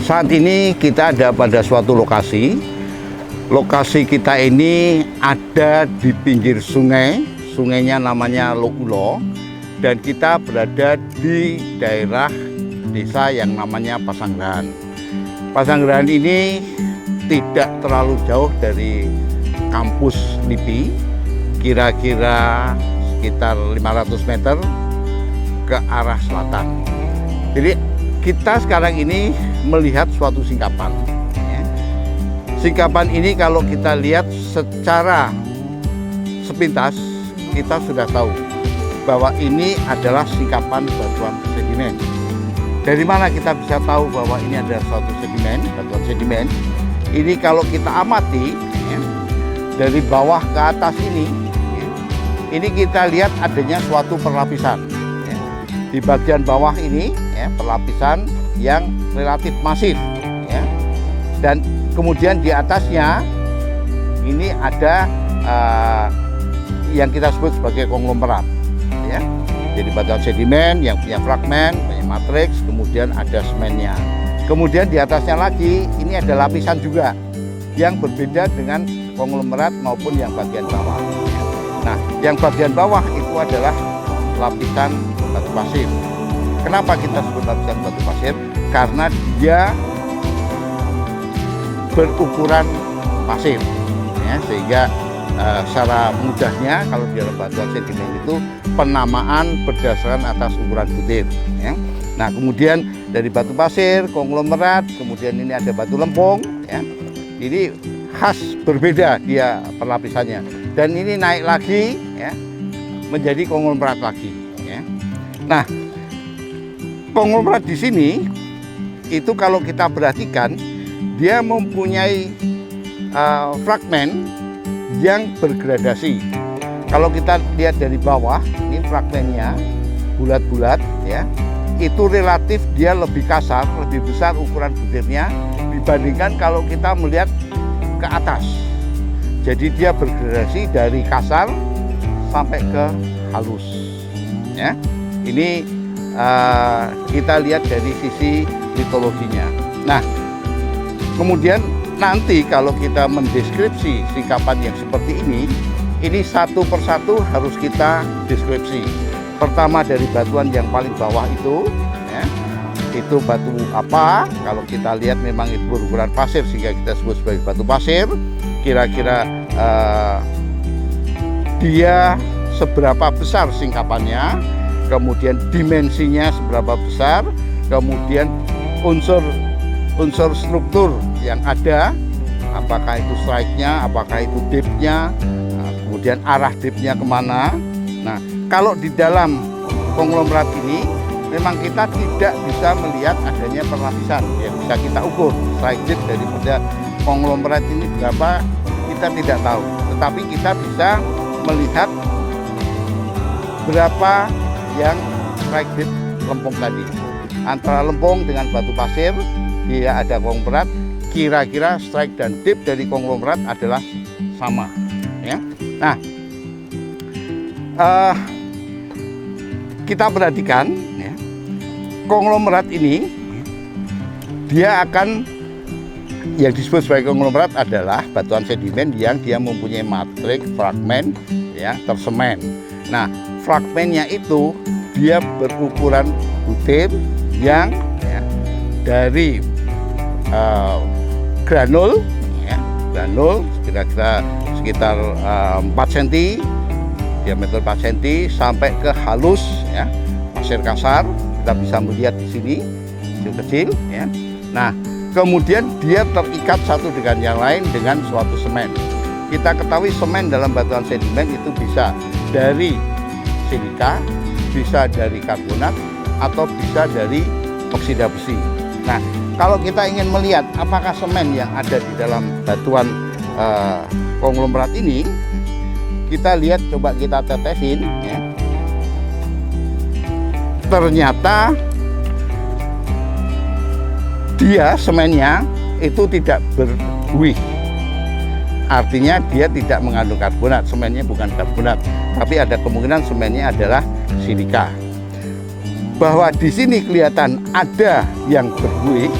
Saat ini kita ada pada suatu lokasi. Lokasi kita ini ada di pinggir sungai. Sungainya namanya Lokulo. Dan kita berada di daerah desa yang namanya Pasanggerahan. Pasanggerahan ini tidak terlalu jauh dari kampus LIPI. Kira-kira sekitar 500 meter ke arah selatan. Jadi kita sekarang ini melihat suatu singkapan. Singkapan ini kalau kita lihat secara sepintas, kita sudah tahu bahwa ini adalah singkapan batuan sedimen. Dari mana kita bisa tahu bahwa ini adalah suatu sedimen, batuan sedimen? Ini kalau kita amati dari bawah ke atas ini kita lihat adanya suatu perlapisan. Di bagian bawah ini perlapisan yang relatif masif, dan kemudian di atasnya ini ada yang kita sebut sebagai konglomerat, jadi batuan sedimen yang punya fragmen, punya matriks, kemudian ada semennya. Kemudian di atasnya lagi ini ada lapisan juga yang berbeda dengan konglomerat maupun yang bagian bawah. Nah, yang bagian bawah itu adalah lapisan batu pasir. Kenapa kita sebut lapisan batu pasir? Karena dia berukuran pasir, sehingga secara mudahnya kalau di dalam batuan sedimen itu penamaan berdasarkan atas ukuran butir. Nah, kemudian dari batu pasir, konglomerat, kemudian ini ada batu lempung. Ini khas berbeda dia perlapisannya. Dan ini naik lagi, menjadi konglomerat lagi. Nah, konglomerat di sini itu kalau kita perhatikan dia mempunyai fragmen yang bergradasi. Kalau kita lihat dari bawah, ini fragmennya bulat-bulat, itu relatif dia lebih kasar, lebih besar ukuran butirnya dibandingkan kalau kita melihat ke atas. Jadi dia bergradasi dari kasar sampai ke halus. Ini kita lihat dari sisi litologinya. Nah, kemudian nanti kalau kita mendeskripsi singkapan yang seperti ini satu persatu harus kita deskripsi. Pertama dari batuan yang paling bawah itu batu apa? Kalau kita lihat memang itu berukuran pasir sehingga kita sebut sebagai batu pasir. Kira-kira dia seberapa besar singkapannya, kemudian dimensinya seberapa besar, kemudian unsur struktur yang ada, apakah itu strike-nya, apakah itu dip-nya, kemudian arah dip-nya kemana. Nah, kalau di dalam konglomerat ini memang kita tidak bisa melihat adanya perlapisan yang bisa kita ukur strike dip daripada konglomerat ini berapa, kita tidak tahu, tetapi kita bisa melihat berapa yang strike dip lempung tadi. Antara lempung dengan batu pasir dia ada konglomerat, kira-kira strike dan dip dari konglomerat adalah sama. Nah, kita perhatikan konglomerat ini dia akan, yang disebut sebagai konglomerat adalah batuan sedimen yang dia mempunyai matriks fragmen tersemen. Nah, fragmennya itu dia berukuran butir yang dari granul kira-kira sekitar 4 cm, diameter 4 cm sampai ke halus, pasir kasar. Kita bisa melihat di sini kecil-kecil. Nah, kemudian dia terikat satu dengan yang lain dengan suatu semen. Kita ketahui semen dalam batuan sedimen itu bisa dari silika, bisa dari karbonat, atau bisa dari oksida besi. Nah, kalau kita ingin melihat apakah semen yang ada di dalam batuan konglomerat ini, kita lihat, coba kita tetesin. Ternyata dia semennya itu tidak berbuih. artinya dia tidak mengandung karbonat, semennya bukan karbonat, tapi ada kemungkinan semennya adalah silika. Bahwa di sini kelihatan ada yang berbuih,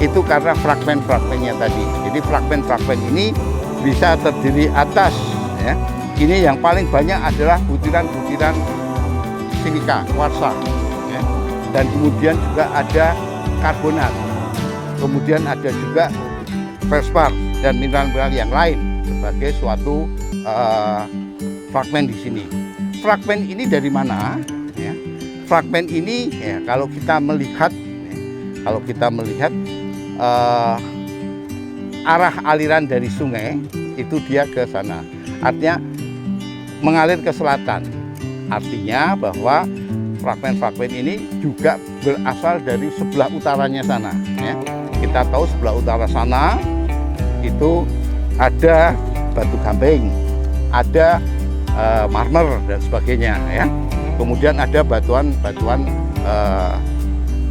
itu karena fragmen-fragmennya tadi. Jadi fragmen-fragmen ini bisa terdiri atas, ya, ini yang paling banyak adalah butiran-butiran silika, kuarsa, ya. Dan kemudian juga ada karbonat, kemudian ada juga felspar dan mineral-mineral yang lain sebagai suatu fragmen di sini. Fragmen ini dari mana? Ya. Fragmen ini, ya, kalau kita melihat, arah aliran dari sungai itu dia ke sana, artinya mengalir ke selatan. Artinya bahwa fragmen-fragmen ini juga berasal dari sebelah utaranya sana, ya. Kita tahu sebelah utara sana itu ada batu gamping, ada marmer dan sebagainya, ya. Kemudian ada batuan-batuan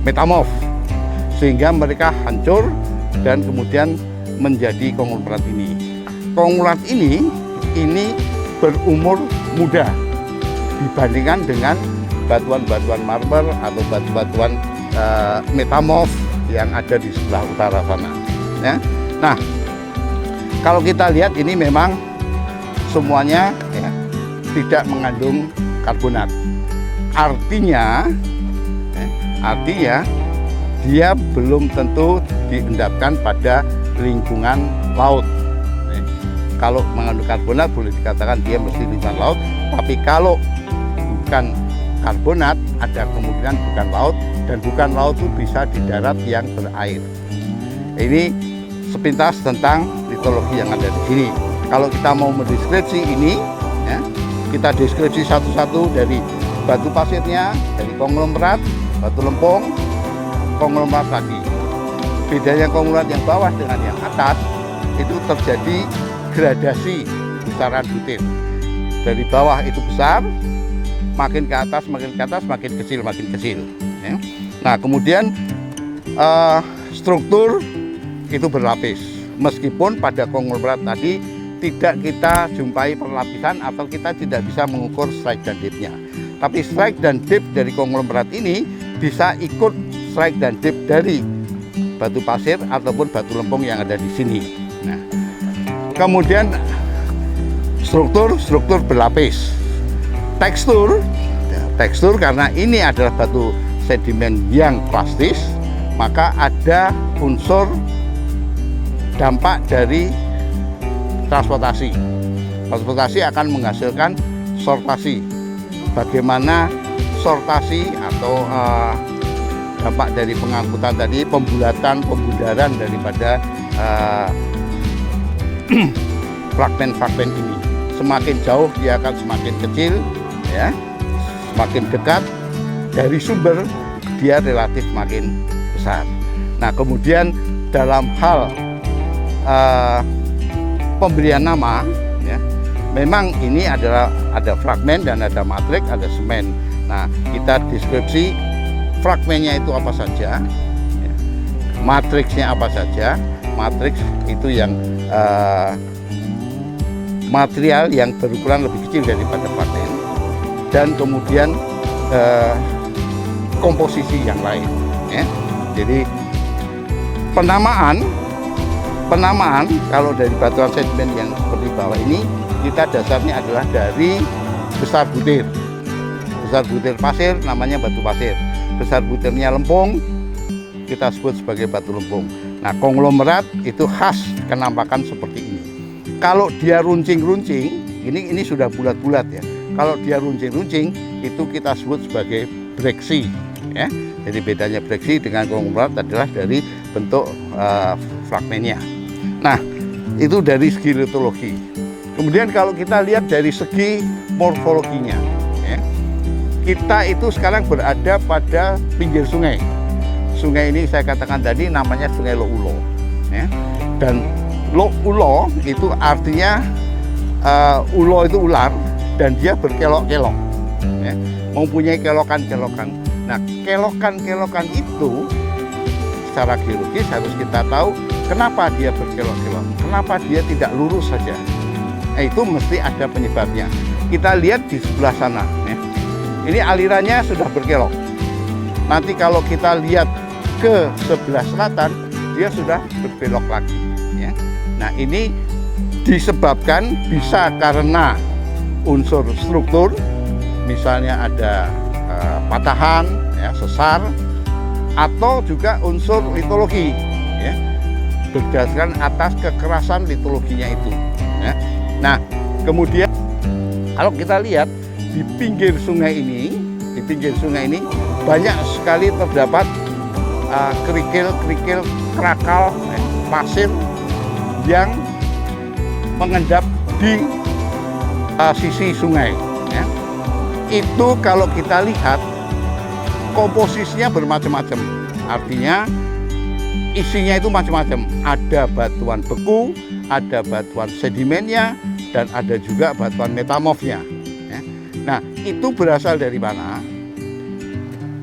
metamorf, sehingga mereka hancur dan kemudian menjadi konglomerat ini. Konglomerat ini berumur muda dibandingkan dengan batuan-batuan marmer atau batu-batuan metamorf yang ada di sebelah utara sana, ya. Nah, kalau kita lihat ini memang semuanya, ya, tidak mengandung karbonat. Artinya dia belum tentu diendapkan pada lingkungan laut. Kalau mengandung karbonat boleh dikatakan dia mesti lingkungan laut, tapi kalau bukan karbonat ada kemungkinan bukan laut, dan bukan laut itu bisa di darat yang berair. Ini sepintas tentang litologi yang ada di sini. Kalau kita mau mendeskripsi ini, ya, kita deskripsi satu-satu dari batu pasirnya, dari konglomerat, batu lempung, konglomerat lagi. Bedanya konglomerat yang bawah dengan yang atas itu terjadi gradasi besaran butir. Dari bawah itu besar, makin ke atas, makin kecil, ya. Nah, kemudian struktur itu berlapis. Meskipun pada konglomerat tadi tidak kita jumpai perlapisan atau kita tidak bisa mengukur strike dan depth-nya. Tapi strike dan depth dari konglomerat ini bisa ikut strike dan depth dari batu pasir ataupun batu lempung yang ada di sini. Nah, kemudian struktur berlapis. Tekstur karena ini adalah batu sedimen yang plastis, maka ada unsur dampak dari transportasi. Transportasi akan menghasilkan sortasi. Bagaimana sortasi atau dampak dari pengangkutan tadi, pembundaran daripada fragmen-fragmen ini. Semakin jauh dia akan semakin kecil, ya. Semakin dekat dari sumber dia relatif makin besar. Nah, kemudian dalam hal pemberian nama, ya, memang ini adalah ada fragmen dan ada matrik, ada semen. Nah, kita deskripsi fragmennya itu apa saja, ya, matriksnya apa saja. Matriks itu yang material yang berukuran lebih kecil daripada fragmen, dan kemudian komposisi yang lain, ya. Jadi penamaan kalau dari batuan sedimen yang seperti bawah ini, kita dasarnya adalah dari besar butir pasir, namanya batu pasir. Besar butirnya lempung kita sebut sebagai batu lempung. Nah, konglomerat itu khas kenampakan seperti ini. Kalau dia runcing-runcing, ini sudah bulat-bulat, ya. Kalau dia runcing-runcing itu kita sebut sebagai breksi, ya. Jadi bedanya breksi dengan konglomerat adalah dari bentuk fragmennya. Nah, itu dari segi litologi. Kemudian kalau kita lihat dari segi morfologinya, ya, kita itu sekarang berada pada pinggir sungai. Sungai ini saya katakan tadi namanya Sungai Loulo, ya. Dan Loulo itu artinya ulo itu ular, dan dia berkelok-kelok, ya, mempunyai kelokan-kelokan. Nah, kelokan-kelokan itu secara geologis harus kita tahu kenapa dia berkelok-kelok, kenapa dia tidak lurus saja. Itu mesti ada penyebabnya. Kita lihat di sebelah sana, ya. Ini alirannya sudah berkelok. Nanti kalau kita lihat ke sebelah selatan, dia sudah berbelok lagi, ya. Nah, ini disebabkan bisa karena unsur struktur, misalnya ada patahan, ya, sesar, atau juga unsur litologi, ya, berdasarkan atas kekerasan litologinya itu, ya. Nah, kemudian kalau kita lihat di pinggir sungai ini, banyak sekali terdapat kerikil-kerikil krakal, pasir yang mengendap di sisi sungai, ya. Itu kalau kita lihat komposisinya bermacam-macam, artinya isinya itu macam-macam. Ada batuan beku, ada batuan sedimennya, dan ada juga batuan metamorfnya, ya. Nah, itu berasal dari mana?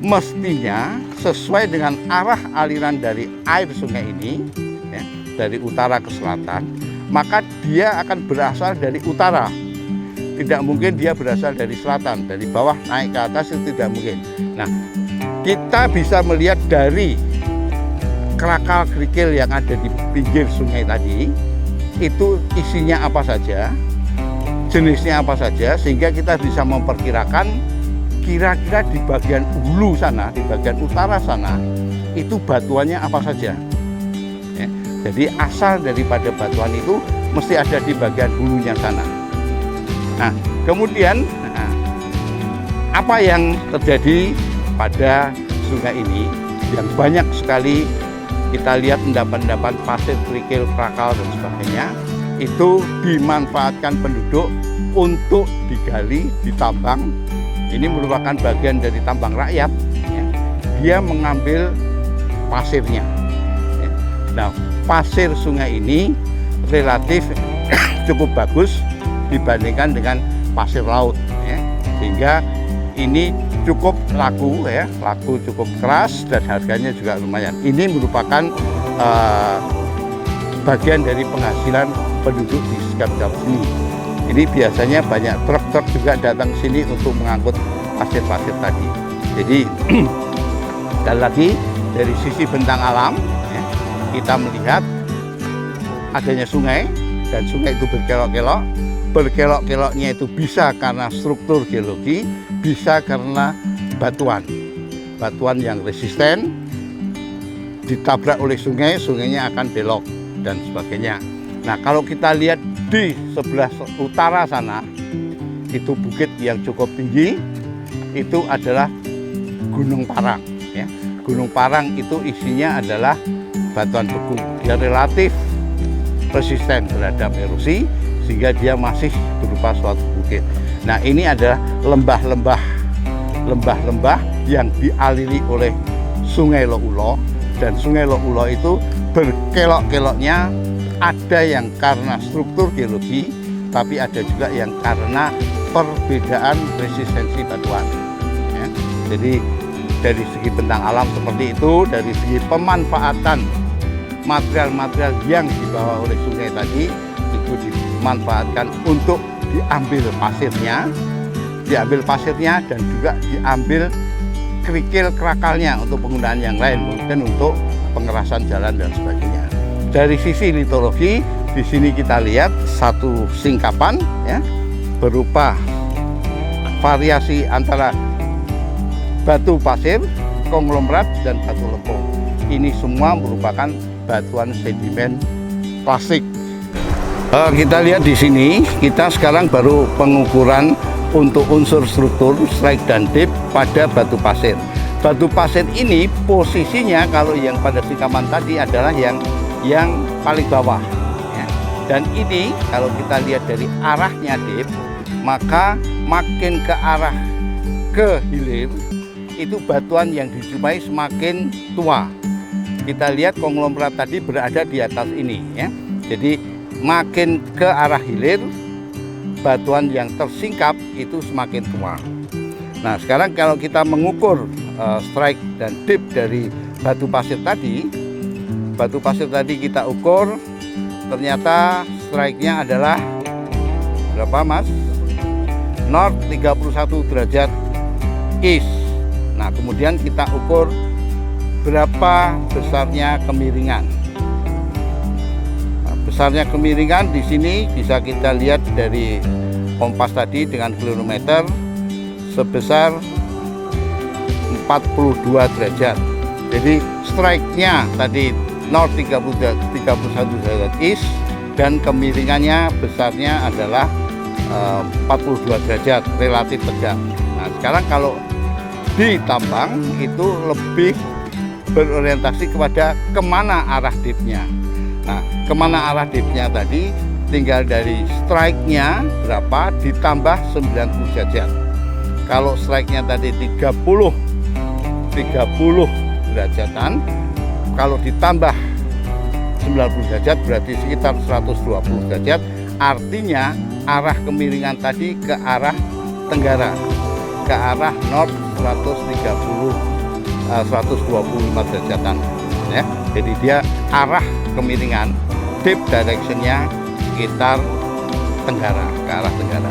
Mestinya sesuai dengan arah aliran dari air sungai ini, ya, dari utara ke selatan, maka dia akan berasal dari utara. Tidak mungkin dia berasal dari selatan, dari bawah naik ke atas itu tidak mungkin. Nah, kita bisa melihat dari krakal kerikil yang ada di pinggir sungai tadi, itu isinya apa saja, jenisnya apa saja, sehingga kita bisa memperkirakan kira-kira di bagian hulu sana, di bagian utara sana, itu batuannya apa saja, ya. Jadi asal daripada batuan itu mesti ada di bagian hulunya sana. Nah, kemudian apa yang terjadi pada sungai ini yang banyak sekali kita lihat endapan-endapan pasir, kerikil, krakal, dan sebagainya, itu dimanfaatkan penduduk untuk digali, ditambang. Ini merupakan bagian dari tambang rakyat, ya. Dia mengambil pasirnya, ya. Nah, pasir sungai ini relatif cukup bagus dibandingkan dengan pasir laut, ya. Sehingga ini cukup laku, ya, cukup keras, dan harganya juga lumayan. Ini merupakan bagian dari penghasilan penduduk di sekitar sini. Ini biasanya banyak truk-truk juga datang ke sini untuk mengangkut pasir-pasir tadi. Jadi sekali lagi dari sisi bentang alam, ya, kita melihat adanya sungai, dan sungai itu berkelok-kelok. Berkelok-keloknya itu bisa karena struktur geologi, bisa karena batuan yang resisten, ditabrak oleh sungai, sungainya akan belok dan sebagainya. Nah, kalau kita lihat di sebelah utara sana, itu bukit yang cukup tinggi, itu adalah Gunung Parang, ya. Gunung Parang itu isinya adalah batuan beku. Dia relatif resisten terhadap erosi, sehingga dia masih berupa suatu bukit. Nah, ini adalah lembah-lembah yang dialiri oleh Sungai Loulo, dan Sungai Loulo itu berkelok-keloknya, ada yang karena struktur geologi, tapi ada juga yang karena perbedaan resistensi batuan, ya. Jadi dari segi bentang alam seperti itu, dari segi pemanfaatan material-material yang dibawa oleh sungai tadi, itu dimanfaatkan untuk diambil pasirnya, dan juga diambil kerikil krakalnya untuk penggunaan yang lain, mungkin untuk pengerasan jalan dan sebagainya. Dari sisi litologi, di sini kita lihat satu singkapan, ya, berupa variasi antara batu pasir, konglomerat, dan batu lempung. Ini semua merupakan batuan sedimen plastik. Kita lihat di sini, kita sekarang baru pengukuran untuk unsur struktur, strike, dan dip pada batu pasir. Batu pasir ini posisinya kalau yang pada singkapan tadi adalah yang paling bawah, ya. Dan ini kalau kita lihat dari arahnya dip, maka makin ke arah ke hilir, itu batuan yang dijumpai semakin tua. Kita lihat konglomerat tadi berada di atas ini, ya. Jadi makin ke arah hilir, batuan yang tersingkap itu semakin tua. Nah, sekarang kalau kita mengukur strike dan dip dari batu pasir tadi, batu pasir tadi kita ukur, ternyata strike-nya adalah berapa Mas? North 31 derajat east. Nah kemudian kita ukur berapa besarnya kemiringan. Nah, besarnya kemiringan di sini bisa kita lihat dari kompas tadi dengan kilometer sebesar 42 derajat. Jadi strike-nya tadi north 31 derajat east dan kemiringannya besarnya adalah 42 derajat, relatif tegak. Nah sekarang kalau ditambang itu lebih berorientasi kepada kemana arah dipnya. Nah kemana arah dipnya tadi tinggal dari strike-nya berapa ditambah 90 derajat. Kalau strike-nya tadi 30 derajatan, kalau ditambah 90 derajat berarti sekitar 120 derajat. Artinya arah kemiringan tadi ke arah tenggara, ke arah north 125 derajatan ya. Jadi dia arah kemiringan, dip directionnya sekitar tenggara, ke arah tenggara.